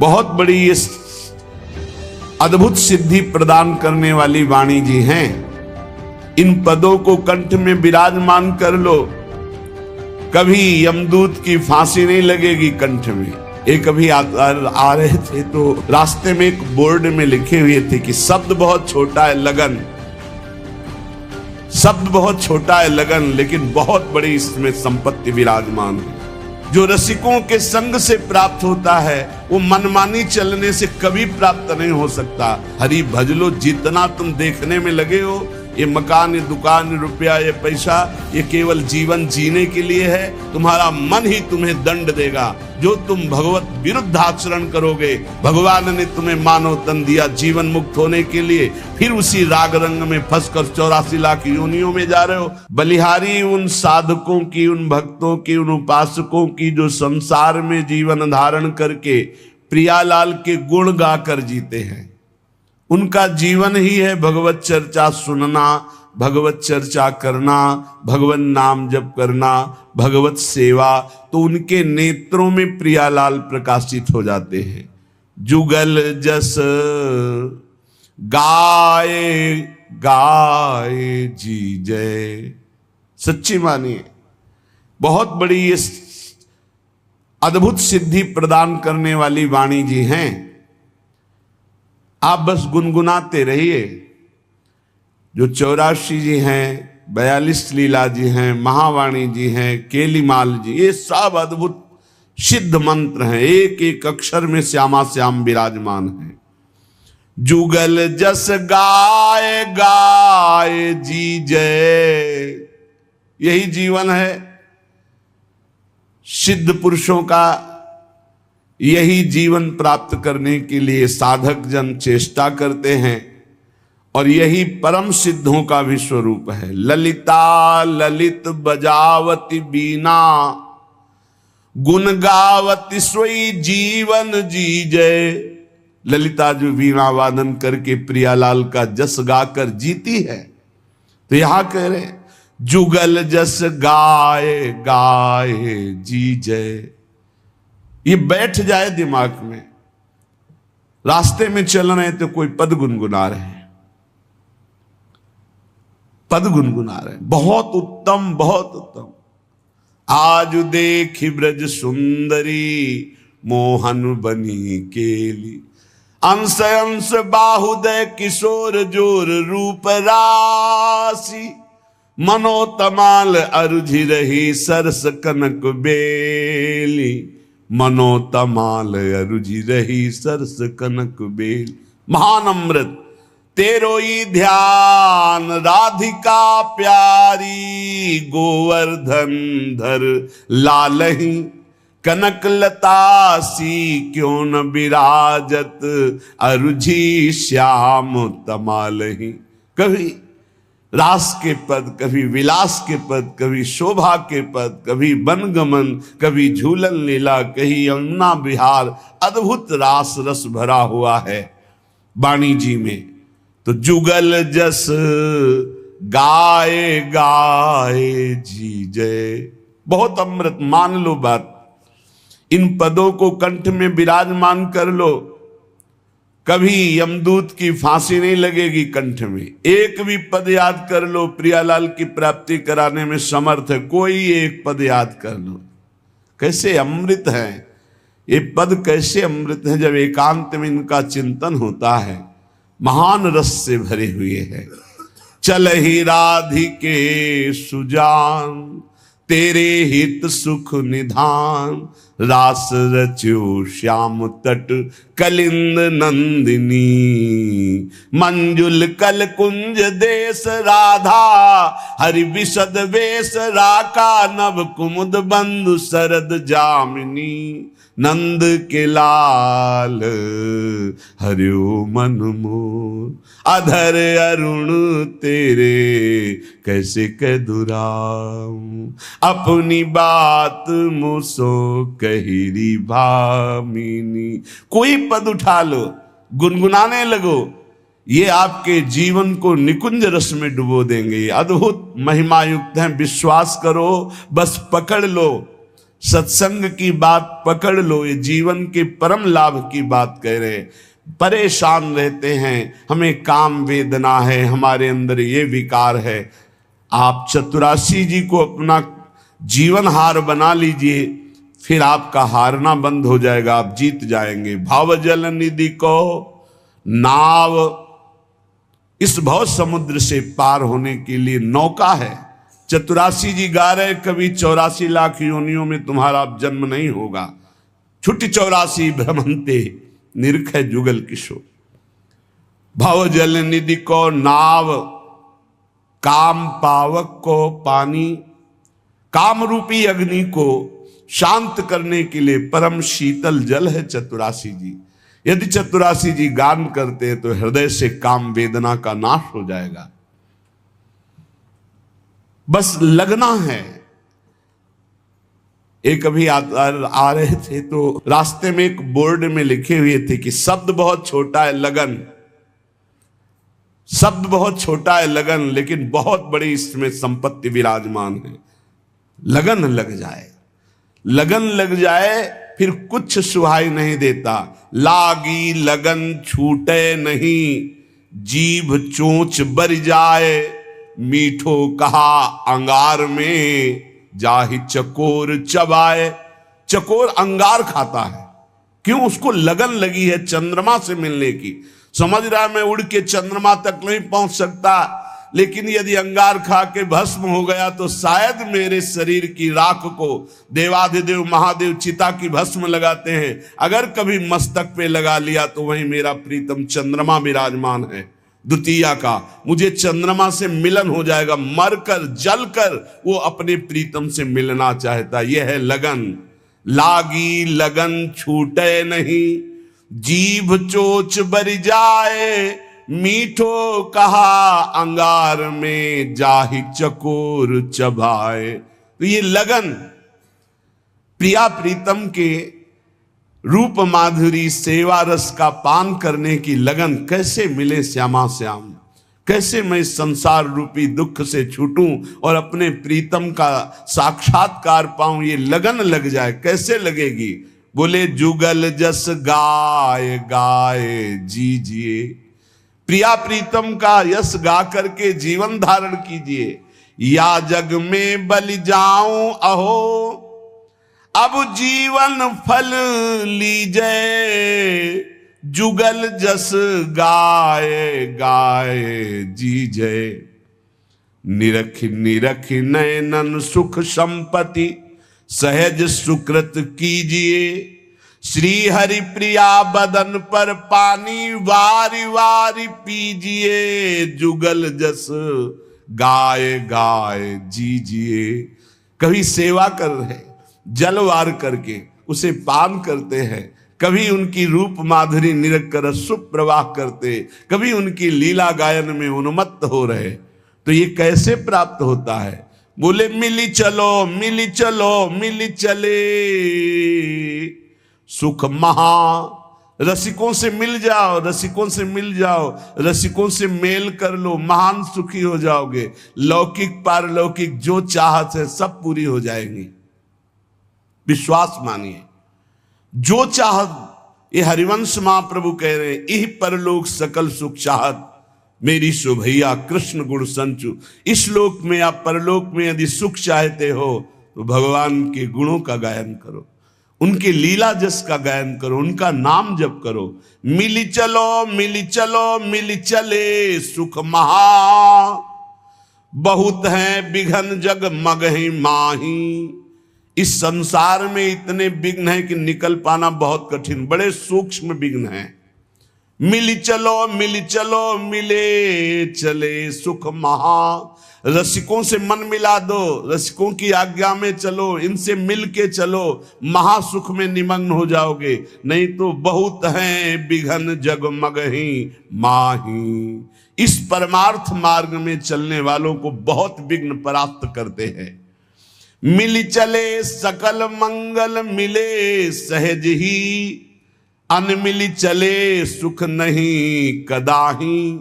बहुत बड़ी ये अद्भुत सिद्धि प्रदान करने वाली वाणी जी हैं। इन पदों को कंठ में विराजमान कर लो, कभी यमदूत की फांसी नहीं लगेगी कंठ में। एक अभी आ रहे थे तो रास्ते में एक बोर्ड में लिखे हुए थे कि शब्द बहुत छोटा है लगन, शब्द बहुत छोटा है लगन, लेकिन बहुत बड़ी इसमें संपत्ति विराजमान है। जो रसिकों के संग से प्राप्त होता है वो मनमानी चलने से कभी प्राप्त नहीं हो सकता। हरि भज लो, जितना तुम देखने में लगे हो, ये मकान, ये दुकान, ये रुपया, ये पैसा, ये केवल जीवन जीने के लिए है। तुम्हारा मन ही तुम्हें दंड देगा। जो तुम भगवत विरुद्ध आचरण करोगे, भगवान ने तुम्हें मानव तन दिया जीवन मुक्त होने के लिए, फिर उसी राग रंग में फंसकर 84 लाख योनियों में जा रहे हो। बलिहारी उन साधकों की, उन भक्तों की, उन उपासकों की जो संसार में जीवन धारण करके प्रियालाल के गुण गाकर जीते हैं। उनका जीवन ही है भगवत चर्चा सुनना, भगवत चर्चा करना, भगवत नाम जप करना, भगवत सेवा। तो उनके नेत्रों में प्रियालाल प्रकाशित हो जाते हैं। जुगल जस गाए गाए जी जय। सच्ची मानिए, बहुत बड़ी ये अद्भुत सिद्धि प्रदान करने वाली वाणी जी हैं। आप बस गुनगुनाते रहिए। जो 84 जी हैं, 42 लीला जी हैं, महावाणी जी हैं, केलीमाल जी, ये सब अद्भुत सिद्ध मंत्र हैं। एक एक अक्षर में श्यामा श्याम विराजमान है। जुगल जस गाए गाए जी जय, यही जीवन है सिद्ध पुरुषों का। यही जीवन प्राप्त करने के लिए साधक जन चेष्टा करते हैं और यही परम सिद्धों का भी स्वरूप है। ललिता ललित बजावती बीना, गुण गावती सोई जीवन जी जय। ललिता जो वीणा वादन करके प्रियालाल का जस गाकर जीती है, तो यहां कह रहे जुगल जस गाए गाए जी जय। ये बैठ जाए दिमाग में। रास्ते में चल रहे तो कोई पद गुनगुना रहे हैं, पद गुनगुना रहे हैं। बहुत उत्तम, बहुत उत्तम। आज देखी ब्रज सुंदरी, मोहन बनी केली। अंश अंश बाहुदय किशोर जोर रूप राशि। मनोतमाल अरुझि रही सरस कनक बेली। मनोतमाल अरुझि रही सरस कनक बेल। महान अमृत तेरो ही ध्यान, राधिका प्यारी। गोवर्धन धर लालही, कनक लता सी क्यों न विराजत। अरुझि श्याम तमालही। कभी रास के पद, कभी विलास के पद, कभी शोभा के पद, कभी वनगमन, कभी झूलन लीला, कहीं यमुना विहार। अद्भुत रास रस भरा हुआ है वाणी जी में। तो जुगल जस गाए गाए जी जय। बहुत अमृत, मान लो बात। इन पदों को कंठ में विराजमान कर लो, कभी यमदूत की फांसी नहीं लगेगी कंठ में। एक भी पद याद कर लो, प्रियालाल की प्राप्ति कराने में समर्थ है। कोई एक पद याद कर लो। कैसे अमृत है ये पद, कैसे अमृत है जब एकांत में इनका चिंतन होता है। महान रस से भरे हुए हैं। चल ही राधिके सुजान, तेरे हित सुख निधान। रास रच्यो श्याम तट कलिंद नंदिनी। मंजुल कल कुंज देश राधा, हरि विशद वेश राका। नभ कुमुद बंधु शरद जामिनी। नंद के लाल हरियो मन मोर। अधर अरुण तेरे कैसे कह दुराऊं। अपनी बात मुसो कहिरी भामिनी। कोई पद उठा लो, गुनगुनाने लगो, ये आपके जीवन को निकुंज रस में डुबो देंगे। अद्भुत महिमा युक्त हैं। विश्वास करो, बस पकड़ लो। सत्संग की बात पकड़ लो, ये जीवन के परम लाभ की बात कह रहे। परेशान रहते हैं, हमें काम वेदना है, हमारे अंदर ये विकार है। आप चतुरासी जी को अपना जीवन हार बना लीजिए, फिर आपका हारना बंद हो जाएगा, आप जीत जाएंगे। भाव जल निधि को नाव, इस भव समुद्र से पार होने के लिए नौका है। चतुरासी जी गा रहे, कभी 84 लाख योनियों में तुम्हारा जन्म नहीं होगा। छुट्टी 84 भ्रमंते निरख जुगल किशोर। भव जल निधि को नाव, काम पावक को पानी। काम रूपी अग्नि को शांत करने के लिए परम शीतल जल है चतुरासी जी। यदि चतुरासी जी गान करते तो हृदय से काम वेदना का नाश हो जाएगा। बस लगना है। एक अभी आ रहे थे तो रास्ते में एक बोर्ड में लिखे हुए थे कि शब्द बहुत छोटा है लगन, शब्द बहुत छोटा है लगन, लेकिन बहुत बड़ी इसमें संपत्ति विराजमान है। लगन लग जाए, लगन लग जाए, फिर कुछ सुहाई नहीं देता। लागी लगन छूटे नहीं, जीभ चोंच बर जाए। मीठो कहा अंगार में, जाहि चकोर चबाए। चकोर अंगार खाता है, क्यों? उसको लगन लगी है चंद्रमा से मिलने की। समझ रहा है मैं उड़ के चंद्रमा तक नहीं पहुंच सकता, लेकिन यदि अंगार खा के भस्म हो गया तो शायद मेरे शरीर की राख को देवाधिदेव महादेव चिता की भस्म लगाते हैं, अगर कभी मस्तक पे लगा लिया तो वहीं मेरा प्रीतम चंद्रमा विराजमान है द्वितीया का। मुझे चंद्रमा से मिलन हो जाएगा, मरकर जलकर वो अपने प्रीतम से मिलना चाहता। यह है लगन। लागी लगन छूटे नहीं, जीभ चोच बर जाए। मीठो कहा अंगार में, जाहि चकोर चबाए। तो ये लगन प्रिया प्रीतम के रूप माधुरी सेवा रस का पान करने की लगन कैसे मिले श्यामा श्याम। कैसे मैं संसार रूपी दुख से छूटूं और अपने प्रीतम का साक्षात्कार पाऊं, ये लगन लग जाए। कैसे लगेगी? बोले जुगल जस गाय गाए जीजिए। प्रिया प्रीतम का यश गा करके जीवन धारण कीजिए। या जग में बलि जाऊं अहो, अब जीवन फल लीजे। जुगल जस गाए गाए जीजे। निरख निरख नयनन सुख संपत्ति, सहज सुकृत कीजिए। श्री हरि प्रिया बदन पर पानी वारी वारी पीजिए। जुगल जस गाए गाए जीजिए। कभी सेवा कर रहे, जलवार करके उसे पान करते हैं, कभी उनकी रूप माधुरी निरख कर सुप्रवाह करते, कभी उनकी लीला गायन में उन्मत्त हो रहे। तो ये कैसे प्राप्त होता है? बोले मिली चलो मिली चलो मिली चले। सुख महा, रसिकों से मिल जाओ, रसिकों से मिल जाओ, रसिकों से मेल कर लो, महान सुखी हो जाओगे। लौकिक पारलौकिक जो चाहत है सब पूरी हो जाएगी। विश्वास मानिए, जो चाहत। ये हरिवंश महाप्रभु कह रहे हैं, इह परलोक सकल सुख चाहत, मेरी शोभैया कृष्ण गुण संचु। इस लोक में या परलोक में यदि सुख चाहते हो तो भगवान के गुणों का गायन करो, उनके लीला जस का गायन करो, उनका नाम जप करो। मिली चलो मिली चलो मिली चले। सुख महा, बहुत है बिघन जग मगहि माही। इस संसार में इतने विघ्न है कि निकल पाना बहुत कठिन, बड़े सूक्ष्म विघ्न हैं। मिली चलो मिले चले सुख महा। रसिकों से मन मिला दो, रसिकों की आज्ञा में चलो, इनसे मिल के चलो, महासुख में निमग्न हो जाओगे। नहीं तो बहुत हैं बिघन जगमगहि माही। इस परमार्थ मार्ग में चलने वालों को बहुत विघ्न परास्त करते हैं। मिल चले सकल मंगल मिले सहज ही, अनमिल चले सुख नहीं कदाही।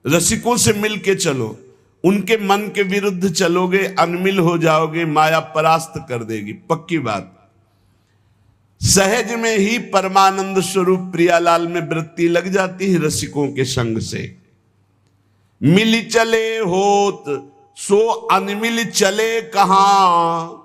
रसिकों से मिल के चलो, उनके मन के विरुद्ध चलोगे, अनमिल हो जाओगे, माया परास्त कर देगी, पक्की बात। सहज में ही परमानंद स्वरूप प्रियालाल में वृत्ति लग जाती है रसिकों के संग से। मिल चले होत सो अनमिल चले कहां।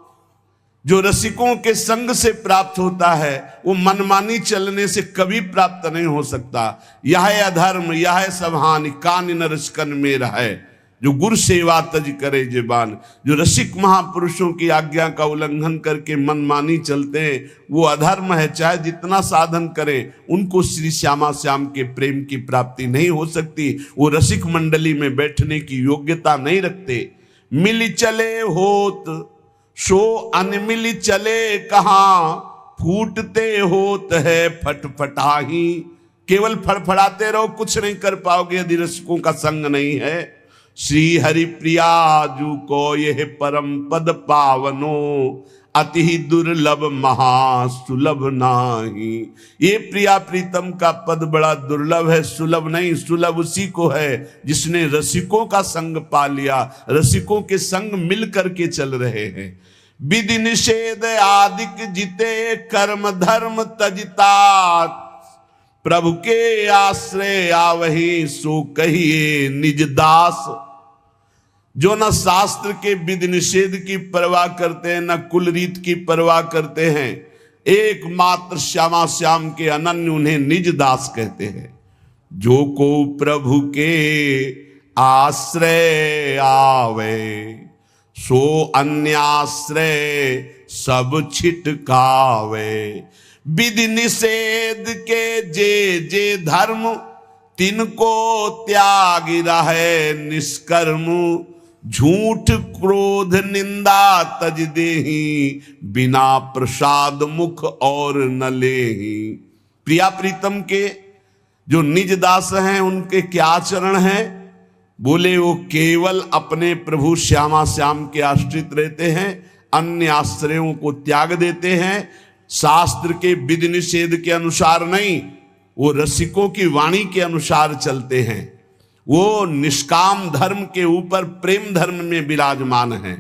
जो रसिकों के संग से प्राप्त होता है वो मनमानी चलने से कभी प्राप्त नहीं हो सकता। यह अधर्म यह सब हानि कान न रसिकन में रहे, जो गुरु सेवा तज करे जीवान। जो रसिक महापुरुषों की आज्ञा का उल्लंघन करके मनमानी चलते हैं वो अधर्म है। चाहे जितना साधन करें उनको श्री श्यामा श्याम के प्रेम की प्राप्ति नहीं हो सकती। वो रसिक मंडली में बैठने की योग्यता नहीं रखते। मिल चले होत सो अनमिल चले कहां, फूटते होत है फटफटाही। केवल फड़फड़ाते रहो, कुछ नहीं कर पाओगे यदि रसिकों का संग नहीं है। श्री हरि प्रिया जू को यह परम पद पावनो, अति ही दुर्लभ महासुलभ नाही। ये प्रिया प्रीतम का पद बड़ा दुर्लभ है, सुलभ नहीं। सुलभ उसी को है जिसने रसिकों का संग पा लिया, रसिकों के संग मिल करके चल रहे हैं। विधि निषेध आदिक जिते कर्म धर्म तजता, प्रभु के आश्रय आवही सो कहिए निज दास। जो न शास्त्र के विधि निषेध की परवाह करते हैं, न कुल रीत की परवाह करते हैं, एकमात्र श्यामा श्याम के अनन्य उन्हें निज दास कहते हैं। जो को प्रभु के आश्रय आवे, सो अन्याश्रय सब छिटकावे। विधि निषेध के जे जे धर्म, तिनको त्याग रहे निष्कर्म। झूठ क्रोध निंदा तज देही, बिना प्रसाद मुख और न लेही। प्रिया प्रीतम के जो निज दास हैं उनके क्या चरण हैं? बोले वो केवल अपने प्रभु श्यामा श्याम के आश्रित रहते हैं, अन्य आश्रयों को त्याग देते हैं। शास्त्र के विधि निषेध के अनुसार नहीं, वो रसिकों की वाणी के अनुसार चलते हैं। वो निष्काम धर्म के ऊपर प्रेम धर्म में विराजमान हैं।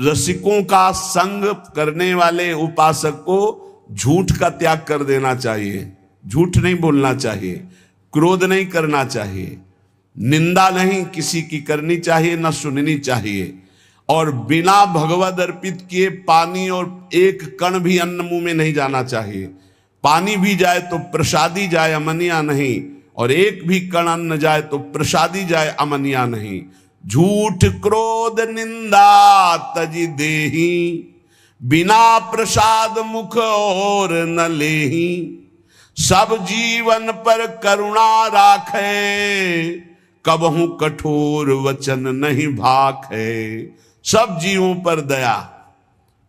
रसिकों का संग करने वाले उपासक को झूठ का त्याग कर देना चाहिए। झूठ नहीं बोलना चाहिए, क्रोध नहीं करना चाहिए, निंदा नहीं किसी की करनी चाहिए, न सुननी चाहिए। और बिना भगवद अर्पित किए पानी और एक कण भी अन्न मुंह में नहीं जाना चाहिए। पानी भी जाए तो प्रसादी जाए, अमनिया नहीं। और एक भी कण अन्न जाए तो प्रसादी जाए, अमनिया नहीं। झूठ क्रोध निंदा तजी देही, बिना प्रसाद मुख और न लेही। सब जीवन पर करुणा राखे, कबहू कठोर वचन नहीं भाखे। सब जीवों पर दया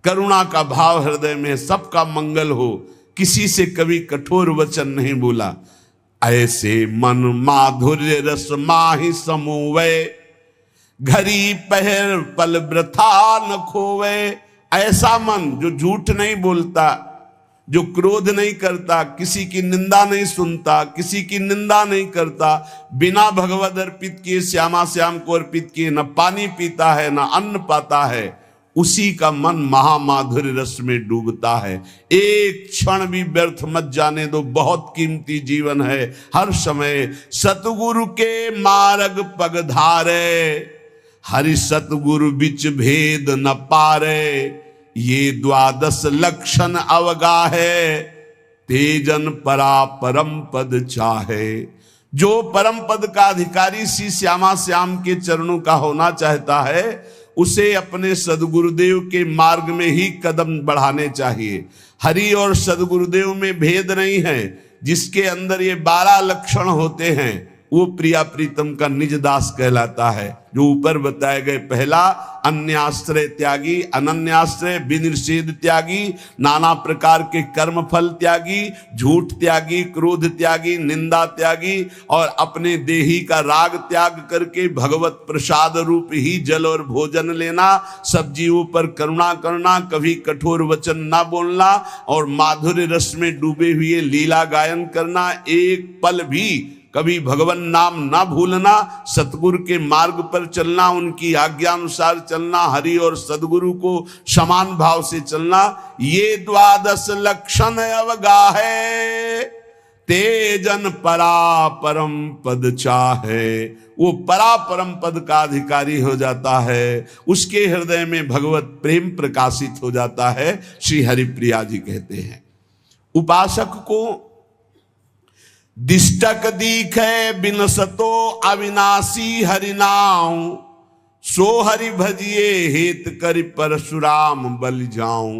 करुणा का भाव हृदय में, सबका मंगल हो, किसी से कभी कठोर वचन नहीं बोला। ऐसे मन माधुर्य रस माहि समूवे, घड़ी पहर पल वृथा न खोवे। ऐसा मन जो झूठ नहीं बोलता, जो क्रोध नहीं करता, किसी की निंदा नहीं सुनता, किसी की निंदा नहीं करता, बिना भगवद अर्पित किए श्यामा श्याम को अर्पित किए न पानी पीता है न अन्न पाता है, उसी का मन महामाधुर्य रस में डूबता है। एक क्षण भी व्यर्थ मत जाने दो, बहुत कीमती जीवन है। हर समय सतगुरु के मार्ग पग धारे, हरि सतगुरु बिच भेद न पारे। ये द्वादश लक्षण अवगाहे, तेजन परा परम पद चाहे। जो परम पद का अधिकारी श्री श्यामा श्याम के चरणों का होना चाहता है, उसे अपने सदगुरुदेव के मार्ग में ही कदम बढ़ाने चाहिए। हरि और सदगुरुदेव में भेद नहीं है। जिसके अंदर ये 12 लक्षण होते हैं वो प्रिया प्रीतम का निज दास कहलाता है। जो ऊपर बताए गए, पहला अन्याश्रय त्यागी, अनन्याश्रय विनिषेध त्यागी, नाना प्रकार के कर्म फल त्यागी, झूठ त्यागी, क्रोध त्यागी, निंदा त्यागी, और अपने देही का राग त्याग करके भगवत प्रसाद रूप ही जल और भोजन लेना, सब जीवों पर करुणा करना, कभी कठोर वचन ना बोलना, और माधुर्य रस में डूबे हुए लीला गायन करना, एक पल भी कभी भगवान नाम ना भूलना, सतगुरु के मार्ग पर चलना, उनकी आज्ञा अनुसार चलना, हरि और सदगुरु को समान भाव से चलना, ये 12 लक्षण अवगाहे, तेजन परा परम पद चाहे। वो परा परम पद का अधिकारी हो जाता है, उसके हृदय में भगवत प्रेम प्रकाशित हो जाता है। श्री हरिप्रिया जी कहते हैं, उपासक को दिष्टक दीखे बिनसतो अविनाशी हरिनाम, सो हरि भजिए हेत करि परशुराम बलि जाऊं।